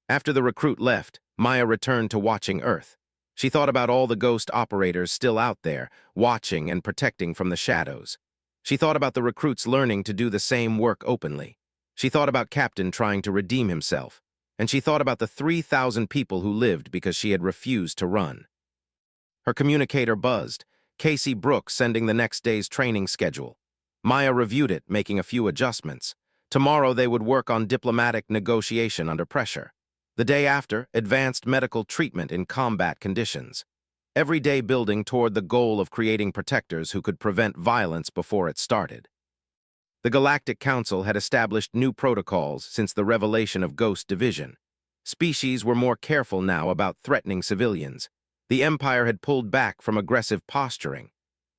After the recruit left, Maya returned to watching Earth. She thought about all the ghost operators still out there, watching and protecting from the shadows. She thought about the recruits learning to do the same work openly. She thought about Captain trying to redeem himself. And she thought about the 3,000 people who lived because she had refused to run. Her communicator buzzed. Casey Brooks sending the next day's training schedule. Maya reviewed it, making a few adjustments. Tomorrow they would work on diplomatic negotiation under pressure. The day after, advanced medical treatment in combat conditions. Every day building toward the goal of creating protectors who could prevent violence before it started. The Galactic Council had established new protocols since the revelation of Ghost Division. Species were more careful now about threatening civilians. The Empire had pulled back from aggressive posturing.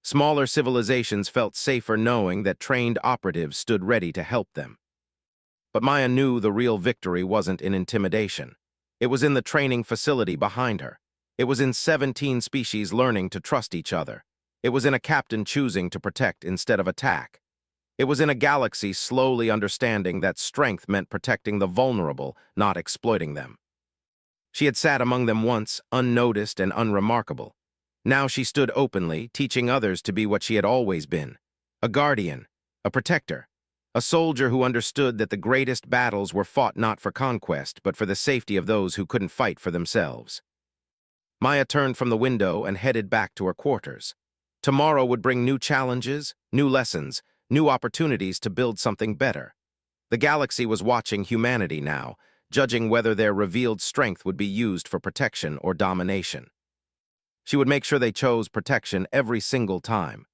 Smaller civilizations felt safer knowing that trained operatives stood ready to help them. But Maya knew the real victory wasn't in intimidation. It was in the training facility behind her. It was in 17 species learning to trust each other. It was in a captain choosing to protect instead of attack. It was in a galaxy slowly understanding that strength meant protecting the vulnerable, not exploiting them. She had sat among them once, unnoticed and unremarkable. Now she stood openly, teaching others to be what she had always been. A guardian, a protector, a soldier who understood that the greatest battles were fought not for conquest, but for the safety of those who couldn't fight for themselves. Maya turned from the window and headed back to her quarters. Tomorrow would bring new challenges, new lessons, new opportunities to build something better. The galaxy was watching humanity now, judging whether their revealed strength would be used for protection or domination. She would make sure they chose protection every single time.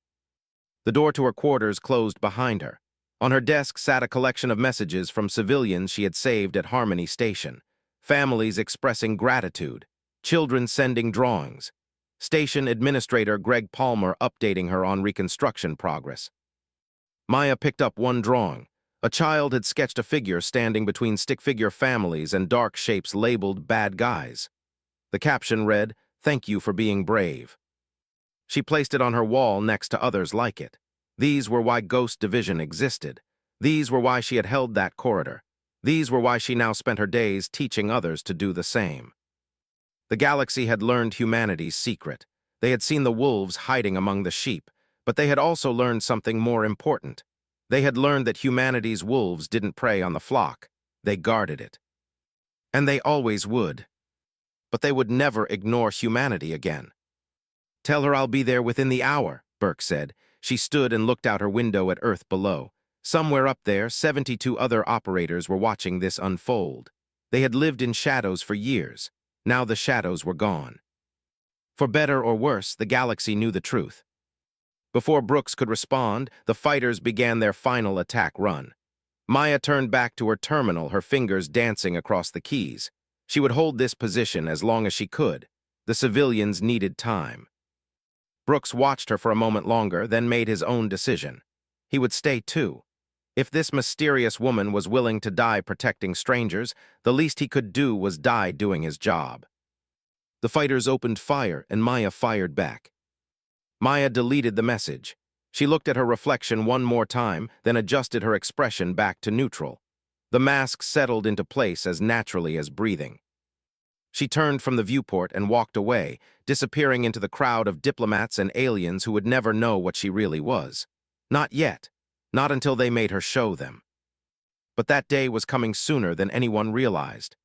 The door to her quarters closed behind her. On her desk sat a collection of messages from civilians she had saved at Harmony Station. Families expressing gratitude, children sending drawings. Station Administrator Greg Palmer updating her on reconstruction progress. Maya picked up one drawing. A child had sketched a figure standing between stick-figure families and dark shapes labeled bad guys. The caption read, "Thank you for being brave." She placed it on her wall next to others like it. These were why Ghost Division existed. These were why she had held that corridor. These were why she now spent her days teaching others to do the same. The galaxy had learned humanity's secret. They had seen the wolves hiding among the sheep, but they had also learned something more important. They had learned that humanity's wolves didn't prey on the flock. They guarded it. And they always would. But they would never ignore humanity again. "Tell her I'll be there within the hour," Burke said. She stood and looked out her window at Earth below. Somewhere up there, 72 other operators were watching this unfold. They had lived in shadows for years. Now the shadows were gone. For better or worse, the galaxy knew the truth. Before Brooks could respond, the fighters began their final attack run. Maya turned back to her terminal, her fingers dancing across the keys. She would hold this position as long as she could. The civilians needed time. Brooks watched her for a moment longer, then made his own decision. He would stay too. If this mysterious woman was willing to die protecting strangers, the least he could do was die doing his job. The fighters opened fire, and Maya fired back. Maya deleted the message. She looked at her reflection one more time, then adjusted her expression back to neutral. The mask settled into place as naturally as breathing. She turned from the viewport and walked away, disappearing into the crowd of diplomats and aliens who would never know what she really was. Not yet. Not until they made her show them. But that day was coming sooner than anyone realized.